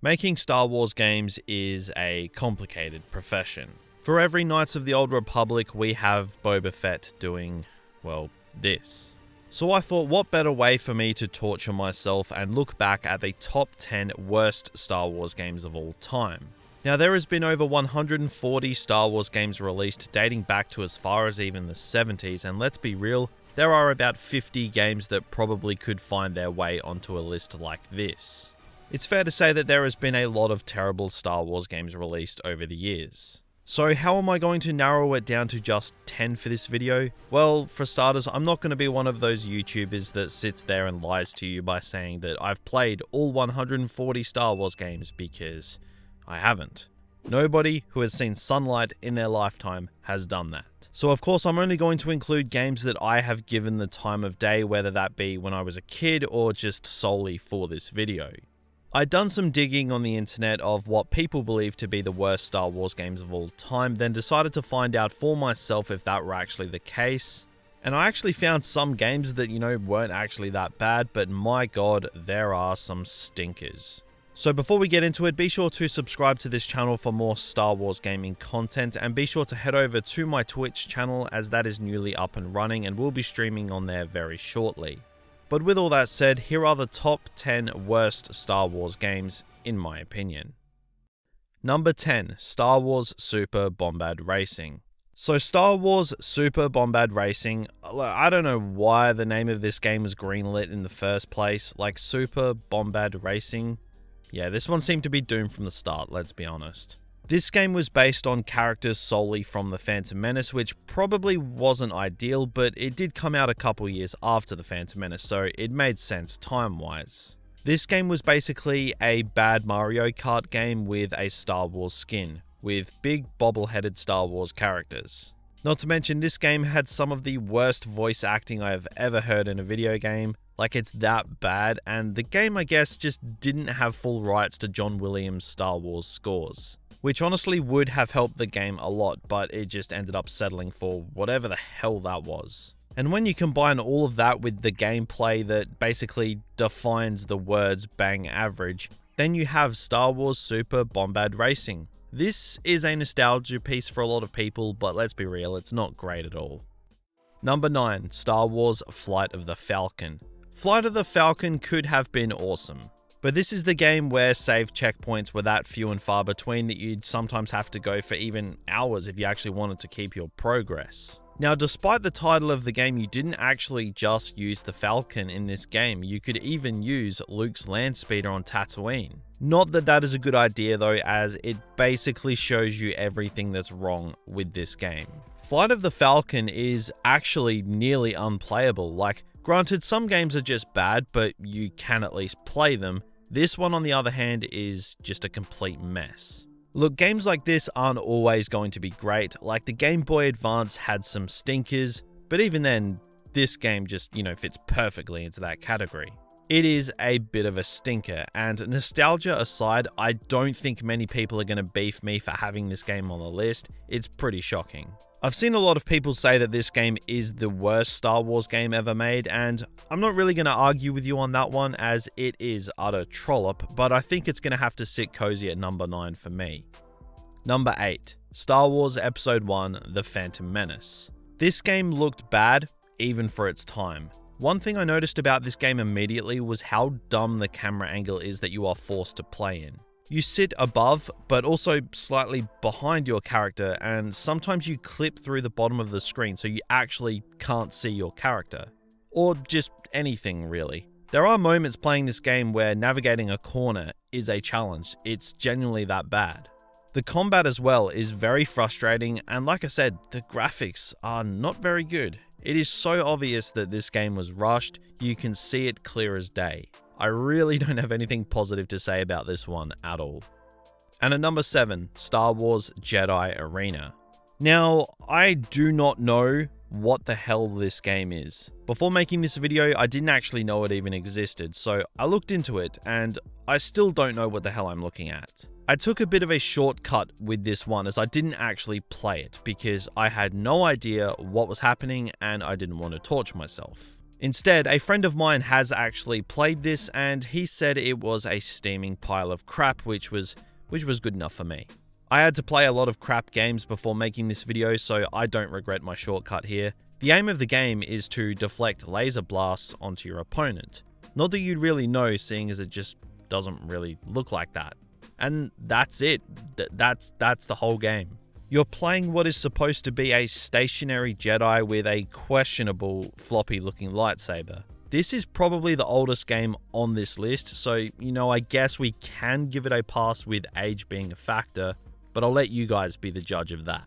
Making Star Wars games is a complicated profession. For every Knights of the Old Republic, we have Boba Fett doing, well, this. So I thought, what better way for me to torture myself and look back at the top 10 worst Star Wars games of all time. Now, there has been over 140 Star Wars games released dating back to as far as even the 70s, and let's be real, there are about 50 games that probably could find their way onto a list like this. It's fair to say that there has been a lot of terrible Star Wars games released over the years. So how am I going to narrow it down to just 10 for this video? Well, for starters, I'm not going to be one of those YouTubers that sits there and lies to you by saying that I've played all 140 Star Wars games, because I haven't. Nobody who has seen sunlight in their lifetime has done that. So of course I'm only going to include games that I have given the time of day, whether that be when I was a kid or just solely for this video. I'd done some digging on the internet of what people believe to be the worst Star Wars games of all time, then decided to find out for myself if that were actually the case. And I actually found some games that, weren't actually that bad, but my god, there are some stinkers. So before we get into it, be sure to subscribe to this channel for more Star Wars gaming content, and be sure to head over to my Twitch channel, as that is newly up and running and will be streaming on there very shortly. But with all that said, here are the top 10 worst Star Wars games, in my opinion. Number 10, Star Wars Super Bombad Racing. So Star Wars Super Bombad Racing, I don't know why the name of this game was greenlit in the first place. Like, Super Bombad Racing? Yeah, this one seemed to be doomed from the start, let's be honest. This game was based on characters solely from The Phantom Menace, which probably wasn't ideal, but it did come out a couple years after The Phantom Menace, so it made sense time-wise. This game was basically a bad Mario Kart game with a Star Wars skin, with big bobble-headed Star Wars characters. Not to mention, this game had some of the worst voice acting I have ever heard in a video game. Like, it's that bad, and the game, I guess, just didn't have full rights to John Williams' Star Wars scores, which honestly would have helped the game a lot, but it just ended up settling for whatever the hell that was. And when you combine all of that with the gameplay that basically defines the words bang average, then you have Star Wars Super Bombad Racing. This is a nostalgia piece for a lot of people, but let's be real, it's not great at all. Number 9, Star Wars Flight of the Falcon. Flight of the Falcon could have been awesome, but this is the game where save checkpoints were that few and far between that you'd sometimes have to go for even hours if you actually wanted to keep your progress. Now, despite the title of the game, you didn't actually just use the Falcon in this game. You could even use Luke's Landspeeder on Tatooine. Not that that is a good idea though, as it basically shows you everything that's wrong with this game. Flight of the Falcon is actually nearly unplayable. Like, granted, some games are just bad, but you can at least play them. This one, on the other hand, is just a complete mess. Look, games like this aren't always going to be great. Like, the Game Boy Advance had some stinkers, but even then, this game just, fits perfectly into that category. It is a bit of a stinker, and nostalgia aside, I don't think many people are going to beef me for having this game on the list. It's pretty shocking. I've seen a lot of people say that this game is the worst Star Wars game ever made, and I'm not really going to argue with you on that one, as it is utter trollop, but I think it's going to have to sit cozy at number 9 for me. Number 8, Star Wars Episode 1, The Phantom Menace. This game looked bad, even for its time. One thing I noticed about this game immediately was how dumb the camera angle is that you are forced to play in. You sit above, but also slightly behind your character, and sometimes you clip through the bottom of the screen so you actually can't see your character. Or just anything, really. There are moments playing this game where navigating a corner is a challenge. It's genuinely that bad. The combat as well is very frustrating, and like I said, the graphics are not very good. It is so obvious that this game was rushed, you can see it clear as day. I really don't have anything positive to say about this one at all. And at number 7, Star Wars Jedi Arena. Now, I do not know what the hell this game is. Before making this video, I didn't actually know it even existed, so I looked into it, and I still don't know what the hell I'm looking at. I took a bit of a shortcut with this one, as I didn't actually play it because I had no idea what was happening and I didn't want to torture myself. Instead, a friend of mine has actually played this and he said it was a steaming pile of crap, which was good enough for me. I had to play a lot of crap games before making this video, so I don't regret my shortcut here. The aim of the game is to deflect laser blasts onto your opponent. Not that you'd really know, seeing as it just doesn't really look like that. And that's it. That's the whole game. You're playing what is supposed to be a stationary Jedi with a questionable floppy looking lightsaber. This is probably the oldest game on this list, so I guess we can give it a pass with age being a factor, but I'll let you guys be the judge of that.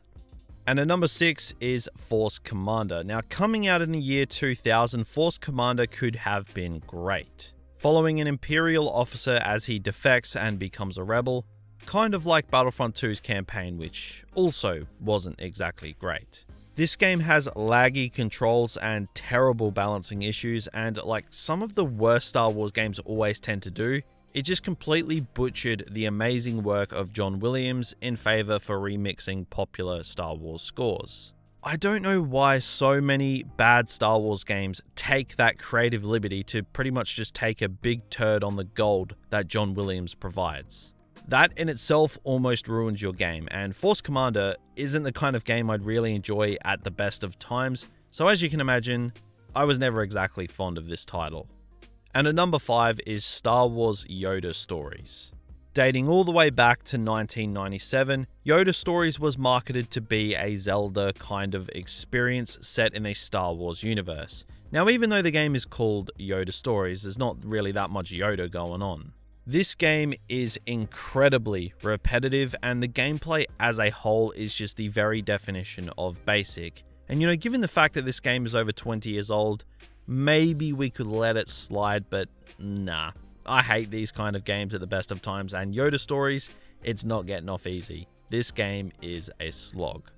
And at number 6 is Force Commander. Now, coming out in the year 2000, Force Commander could have been great. Following an Imperial officer as he defects and becomes a rebel, kind of like Battlefront 2's campaign, which also wasn't exactly great. This game has laggy controls and terrible balancing issues, and like some of the worst Star Wars games always tend to do, it just completely butchered the amazing work of John Williams in favor for remixing popular Star Wars scores. I don't know why so many bad Star Wars games take that creative liberty to pretty much just take a big turd on the gold that John Williams provides. That in itself almost ruins your game, and Force Commander isn't the kind of game I'd really enjoy at the best of times, so as you can imagine, I was never exactly fond of this title. And at number 5 is Star Wars Yoda Stories. Dating all the way back to 1997, Yoda Stories was marketed to be a Zelda kind of experience set in a Star Wars universe. Now, even though the game is called Yoda Stories, there's not really that much Yoda going on. This game is incredibly repetitive, and the gameplay as a whole is just the very definition of basic. And given the fact that this game is over 20 years old, maybe we could let it slide, but nah. I hate these kind of games at the best of times, and Yoda Stories, it's not getting off easy. This game is a slog.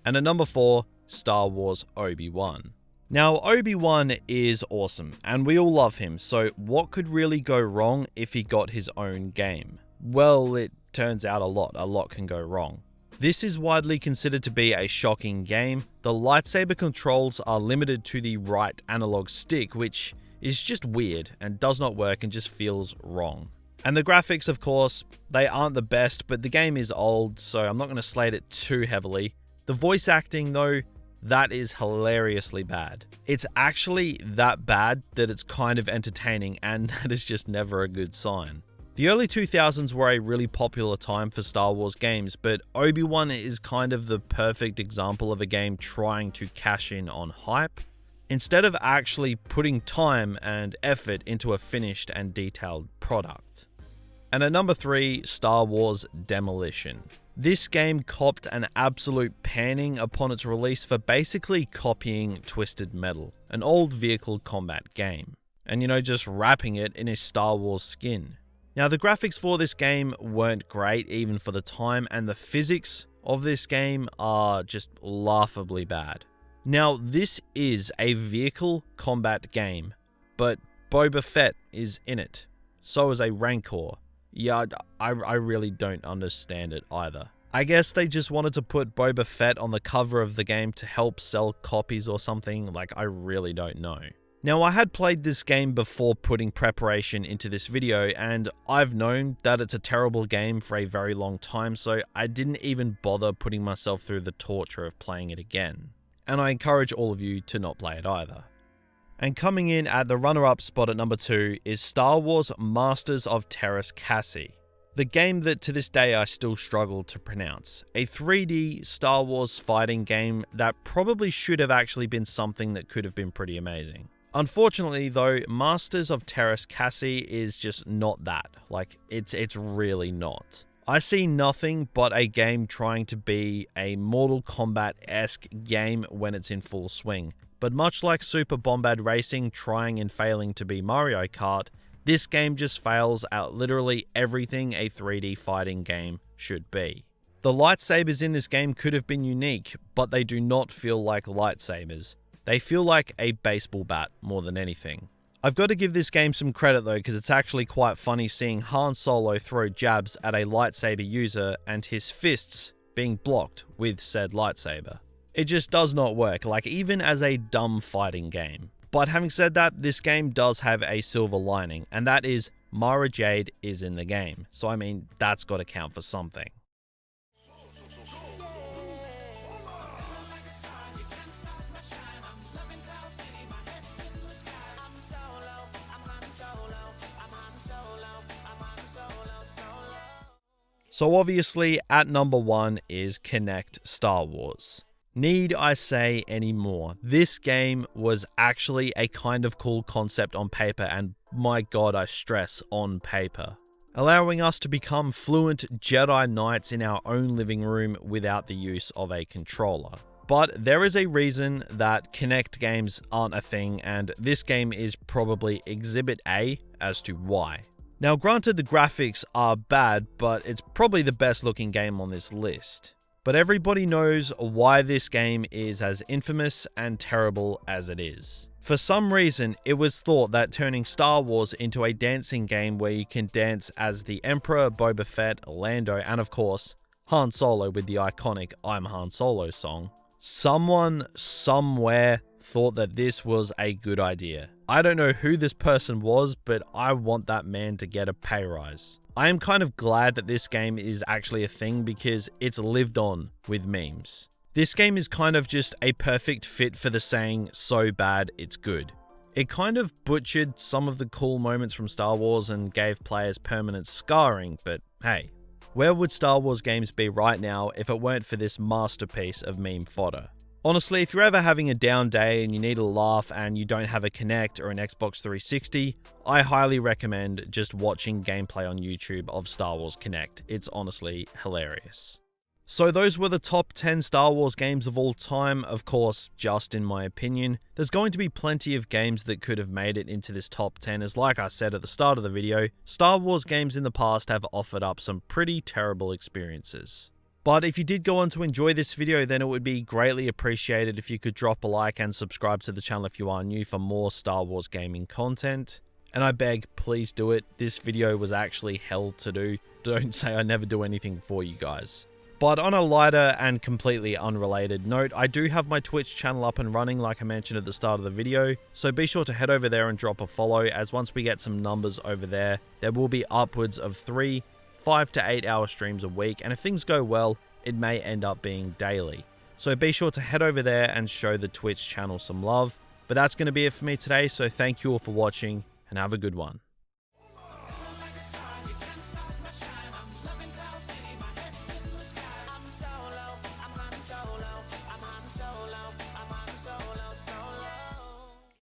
And at number 4, Star Wars Obi-Wan. Now, Obi-Wan is awesome, and we all love him, so what could really go wrong if he got his own game? Well, it turns out a lot can go wrong. This is widely considered to be a shocking game. The lightsaber controls are limited to the right analog stick, which is just weird and does not work and just feels wrong. And the graphics, of course, they aren't the best, but the game is old, so I'm not going to slate it too heavily. The voice acting, though, that is hilariously bad. It's actually that bad that it's kind of entertaining, and that is just never a good sign. The early 2000s were a really popular time for Star Wars games, but Obi-Wan is kind of the perfect example of a game trying to cash in on hype, instead of actually putting time and effort into a finished and detailed product. And at number 3, Star Wars Demolition. This game copped an absolute panning upon its release for basically copying Twisted Metal, an old vehicle combat game, and just wrapping it in a Star Wars skin. Now, the graphics for this game weren't great even for the time, and the physics of this game are just laughably bad. Now, this is a vehicle combat game, but Boba Fett is in it. So is a Rancor. Yeah, I really don't understand it either. I guess they just wanted to put Boba Fett on the cover of the game to help sell copies or something. I really don't know. Now, I had played this game before putting preparation into this video, and I've known that it's a terrible game for a very long time, so I didn't even bother putting myself through the torture of playing it again. And I encourage all of you to not play it either. And coming in at the runner-up spot at number 2 is Star Wars Masters of Teräs Käsi, the game that to this day I still struggle to pronounce. A 3D Star Wars fighting game that probably should have actually been something that could have been pretty amazing. Unfortunately though, Masters of Teräs Käsi is just not that. It's really not. I see nothing but a game trying to be a Mortal Kombat-esque game when it's in full swing. But much like Super Bombad Racing trying and failing to be Mario Kart, this game just fails at literally everything a 3D fighting game should be. The lightsabers in this game could have been unique, but they do not feel like lightsabers. They feel like a baseball bat more than anything. I've got to give this game some credit though, because it's actually quite funny seeing Han Solo throw jabs at a lightsaber user and his fists being blocked with said lightsaber. It just does not work, even as a dumb fighting game. But having said that, this game does have a silver lining, and that is Mara Jade is in the game. So I mean, that's got to count for something. So obviously, at number 1 is Kinect Star Wars. Need I say any more? This game was actually a kind of cool concept on paper, and my god, I stress on paper. Allowing us to become fluent Jedi Knights in our own living room without the use of a controller. But there is a reason that Kinect games aren't a thing, and this game is probably Exhibit A as to why. Now granted, the graphics are bad, but it's probably the best looking game on this list. But everybody knows why this game is as infamous and terrible as it is. For some reason, it was thought that turning Star Wars into a dancing game where you can dance as the Emperor, Boba Fett, Lando, and of course, Han Solo with the iconic I'm Han Solo song, someone somewhere thought that this was a good idea. I don't know who this person was, but I want that man to get a pay rise. I am kind of glad that this game is actually a thing because it's lived on with memes. This game is kind of just a perfect fit for the saying, so bad it's good. It kind of butchered some of the cool moments from Star Wars and gave players permanent scarring, but hey, where would Star Wars games be right now if it weren't for this masterpiece of meme fodder? Honestly, if you're ever having a down day and you need a laugh and you don't have a Kinect or an Xbox 360, I highly recommend just watching gameplay on YouTube of Star Wars Kinect. It's honestly hilarious. So those were the top 10 Star Wars games of all time, of course, just in my opinion. There's going to be plenty of games that could have made it into this top 10, as like I said at the start of the video, Star Wars games in the past have offered up some pretty terrible experiences. But if you did go on to enjoy this video, then it would be greatly appreciated if you could drop a like and subscribe to the channel if you are new for more Star Wars gaming content. And I beg, please do it. This video was actually hell to do. Don't say I never do anything for you guys. But on a lighter and completely unrelated note, I do have my Twitch channel up and running like I mentioned at the start of the video, so be sure to head over there and drop a follow, as once we get some numbers over there will be upwards of 5 to 8 hour streams a week, and if things go well, it may end up being daily. So be sure to head over there and show the Twitch channel some love. But that's going to be it for me today, so thank you all for watching, and have a good one.